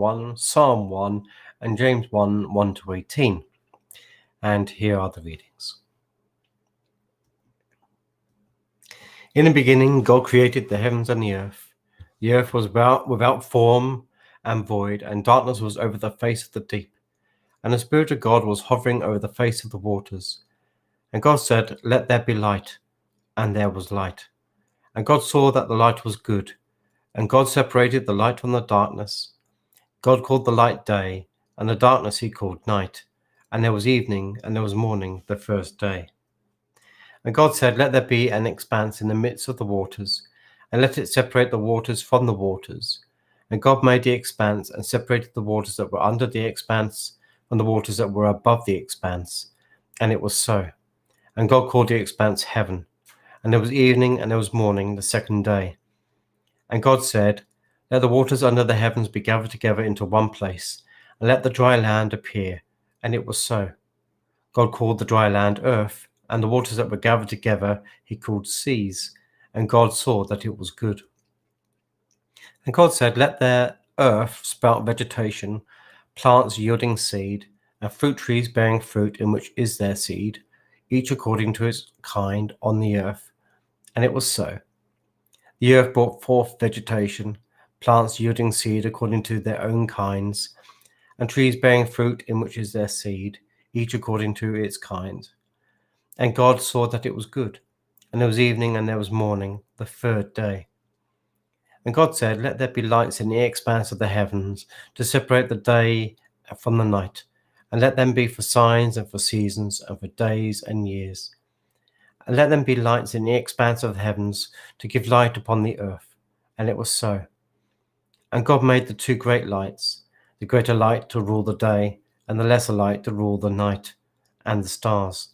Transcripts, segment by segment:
1, Psalm 1, and James 1, 1 to 18. And here are the readings. In the beginning, God created the heavens and the earth. The earth was without form and void, and darkness was over the face of the deep. And the Spirit of God was hovering over the face of the waters. And God said, "Let there be light," and there was light. And God saw that the light was good. And God separated the light from the darkness. God called the light day, and the darkness he called night. And there was evening, and there was morning, the first day. And God said, "Let there be an expanse in the midst of the waters, and let it separate the waters from the waters." And God made the expanse, and separated the waters that were under the expanse from the waters that were above the expanse. And it was so. And God called the expanse heaven. And there was evening, and there was morning, the second day. And God said, "Let the waters under the heavens be gathered together into one place, and let the dry land appear." And it was so. God called the dry land earth, and the waters that were gathered together he called seas. And God saw that it was good. And God said, "Let the earth sprout vegetation, plants yielding seed, and fruit trees bearing fruit in which is their seed, each according to its kind on the earth." And it was so. The earth brought forth vegetation, plants yielding seed according to their own kinds, and trees bearing fruit in which is their seed, each according to its kind. And God saw that it was good. And there was evening, and there was morning, the third day. And God said, "Let there be lights in the expanse of the heavens to separate the day from the night, and let them be for signs and for seasons and for days and years. And let them be lights in the expanse of the heavens to give light upon the earth." And it was so. And God made the two great lights, the greater light to rule the day, and the lesser light to rule the night, and the stars.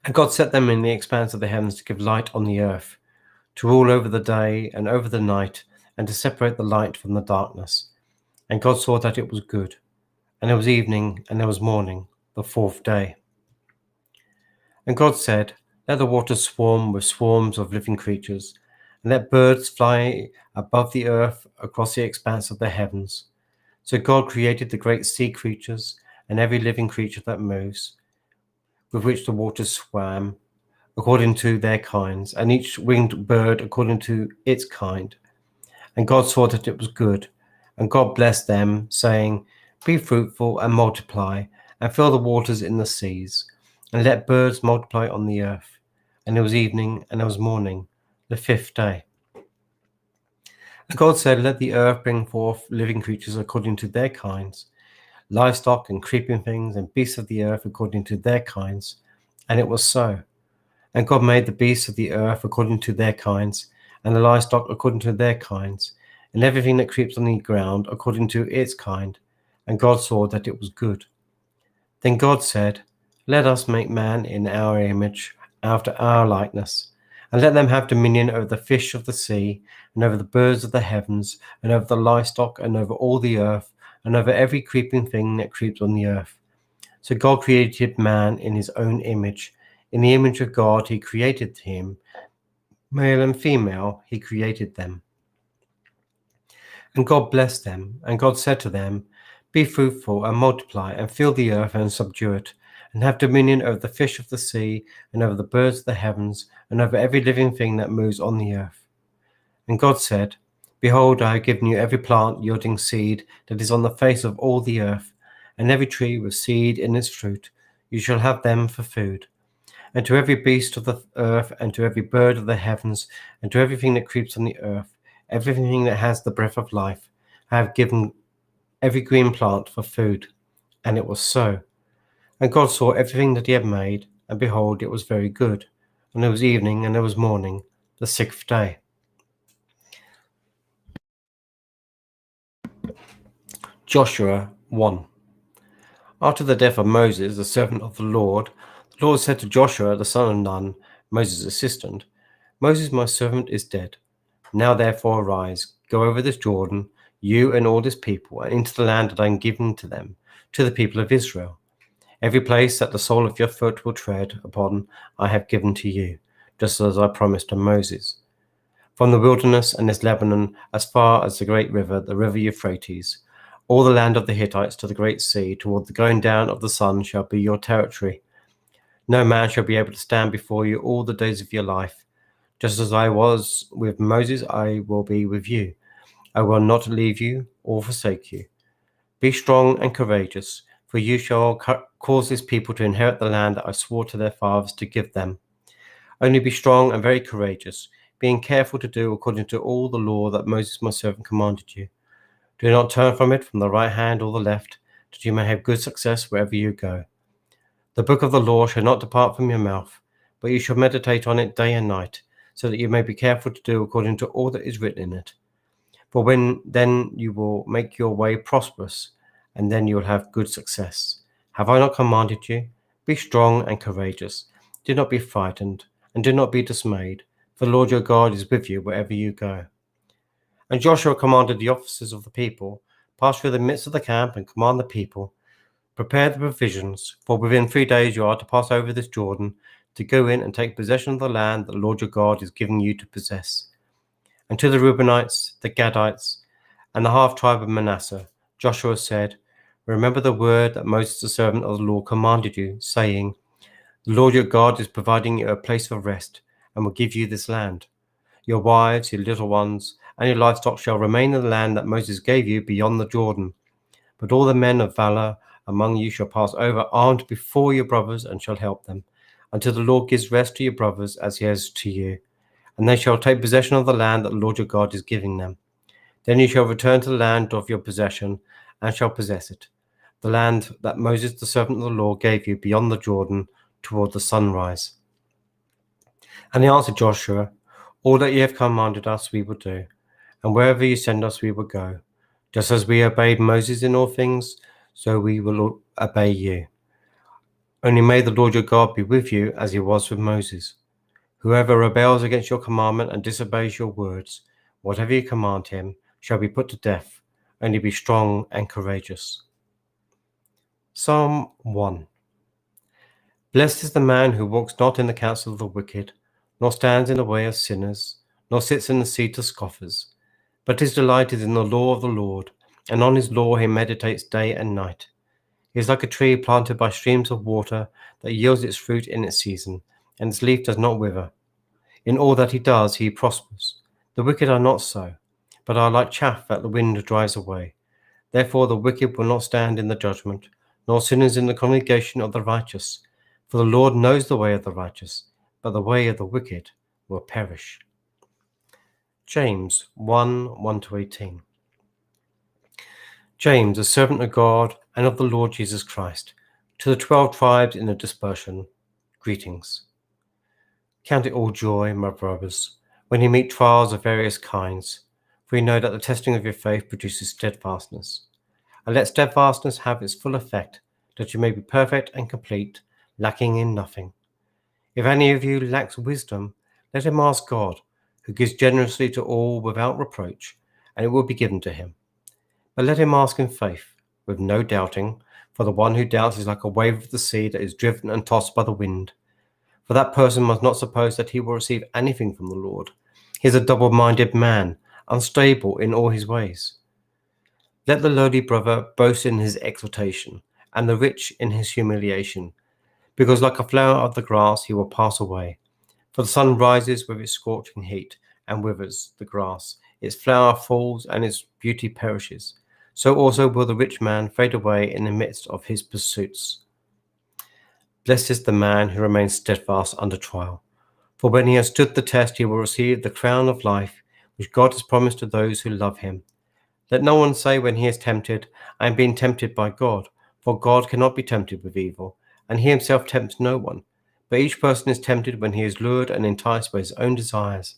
And God set them in the expanse of the heavens to give light on the earth, to rule over the day and over the night, and to separate the light from the darkness. And God saw that it was good. And there was evening, and there was morning, the fourth day. And God said, "Let the waters swarm with swarms of living creatures, and let birds fly above the earth across the expanse of the heavens." So God created the great sea creatures and every living creature that moves, with which the waters swam, according to their kinds, and each winged bird according to its kind. And God saw that it was good. And God blessed them, saying, "Be fruitful and multiply, and fill the waters in the seas, and let birds multiply on the earth." And there was evening, and there was morning, the fifth day. And God said, "Let the earth bring forth living creatures according to their kinds, livestock and creeping things, and beasts of the earth according to their kinds." And it was so. And God made the beasts of the earth according to their kinds, and the livestock according to their kinds, and everything that creeps on the ground according to its kind. And God saw that it was good. Then God said, "Let us make man in our image, after our likeness, and let them have dominion over the fish of the sea, and over the birds of the heavens, and over the livestock, and over all the earth, and over every creeping thing that creeps on the earth." So God created man in his own image. In the image of God he created him. Male and female he created them. And God blessed them, and God said to them, "Be fruitful and multiply, and fill the earth and subdue it, and have dominion over the fish of the sea, and over the birds of the heavens, and over every living thing that moves on the earth." And God said, "Behold, I have given you every plant yielding seed that is on the face of all the earth, and every tree with seed in its fruit. You shall have them for food. And to every beast of the earth, and to every bird of the heavens, and to everything that creeps on the earth, everything that has the breath of life, I have given every green plant for food." And it was so. And God saw everything that he had made, and behold, it was very good. And there was evening, and there was morning, the sixth day. Joshua 1. After the death of Moses, the servant of the Lord said to Joshua, the son of Nun, Moses' assistant, "Moses, my servant, is dead. Now therefore arise, go over this Jordan, you and all this people, and into the land that I am giving to them, to the people of Israel. Every place that the sole of your foot will tread upon, I have given to you, just as I promised to Moses. From the wilderness and this Lebanon, as far as the great river, the river Euphrates, all the land of the Hittites to the great sea, toward the going down of the sun, shall be your territory. No man shall be able to stand before you all the days of your life. Just as I was with Moses, I will be with you. I will not leave you or forsake you. Be strong and courageous, for you shall cause this people to inherit the land that I swore to their fathers to give them. Only be strong and very courageous, being careful to do according to all the law that Moses my servant commanded you. Do not turn from it from the right hand or the left, that you may have good success wherever you go. The book of the law shall not depart from your mouth, but you shall meditate on it day and night, so that you may be careful to do according to all that is written in it. For then you will make your way prosperous, and then you will have good success. Have I not commanded you? Be strong and courageous. Do not be frightened, and do not be dismayed, for the Lord your God is with you wherever you go. And Joshua commanded the officers of the people, pass through the midst of the camp and command the people, prepare the provisions, for within 3 days you are to pass over this Jordan, to go in and take possession of the land that the Lord your God is giving you to possess. And to the Reubenites, the Gadites, and the half-tribe of Manasseh, Joshua said, remember the word that Moses the servant of the Lord commanded you, saying, the Lord your God is providing you a place of rest, and will give you this land. Your wives, your little ones, and your livestock shall remain in the land that Moses gave you beyond the Jordan. But all the men of valor among you shall pass over armed before your brothers, and shall help them, until the Lord gives rest to your brothers as he has to you. And they shall take possession of the land that the Lord your God is giving them. Then you shall return to the land of your possession, and shall possess it, the land that Moses the servant of the Lord gave you beyond the Jordan, toward the sunrise. And he answered Joshua, all that you have commanded us we will do, and wherever you send us we will go. Just as we obeyed Moses in all things, so we will obey you. Only may the Lord your God be with you as he was with Moses. Whoever rebels against your commandment and disobeys your words, whatever you command him, shall be put to death. Only be strong and courageous. Psalm 1. Blessed is the man who walks not in the counsel of the wicked, nor stands in the way of sinners, nor sits in the seat of scoffers. But his delight is in the law of the Lord, and on his law he meditates day and night. He is like a tree planted by streams of water that yields its fruit in its season, and its leaf does not wither. In all that he does, he prospers. The wicked are not so, but are like chaff that the wind drives away. Therefore the wicked will not stand in the judgment, nor sinners in the congregation of the righteous. For the Lord knows the way of the righteous, but the way of the wicked will perish. James 1:1-18. James, a servant of God and of the Lord Jesus Christ, to the 12 tribes in the dispersion, greetings. Count it all joy, my brothers, when you meet trials of various kinds, for you know that the testing of your faith produces steadfastness. And let steadfastness have its full effect, that you may be perfect and complete, lacking in nothing. If any of you lacks wisdom, let him ask God, who gives generously to all without reproach, and it will be given to him. But let him ask in faith, with no doubting, for the one who doubts is like a wave of the sea that is driven and tossed by the wind. For that person must not suppose that he will receive anything from the Lord. He is a double-minded man, unstable in all his ways. Let the lowly brother boast in his exaltation, and the rich in his humiliation, because like a flower of the grass he will pass away. For the sun rises with its scorching heat, and withers the grass. Its flower falls, and its beauty perishes. So also will the rich man fade away in the midst of his pursuits. Blessed is the man who remains steadfast under trial. For when he has stood the test, he will receive the crown of life, which God has promised to those who love him. Let no one say when he is tempted, I am being tempted by God, for God cannot be tempted with evil, and he himself tempts no one. But each person is tempted when he is lured and enticed by his own desires.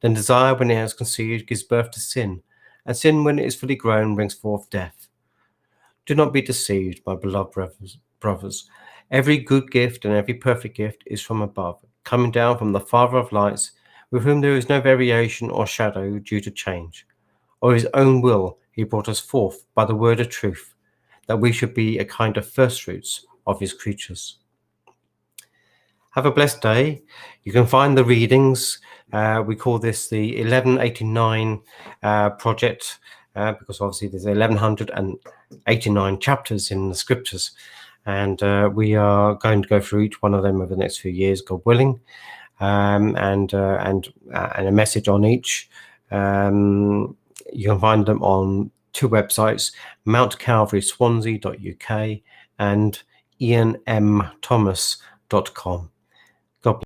Then desire, when it has conceived, gives birth to sin, and sin, when it is fully grown, brings forth death. Do not be deceived, my beloved brothers. Every good gift and every perfect gift is from above, coming down from the Father of lights, with whom there is no variation or shadow due to change. Of his own will he brought us forth by the word of truth, that we should be a kind of firstfruits of his creatures. Have a blessed day. You can find the readings. We call this the 1189 project because obviously there's 1189 chapters in the scriptures, and we are going to go through each one of them over the next few years, God willing, and a message on each. You can find them on two websites, mountcalvaryswansea.uk and ianmthomas.com.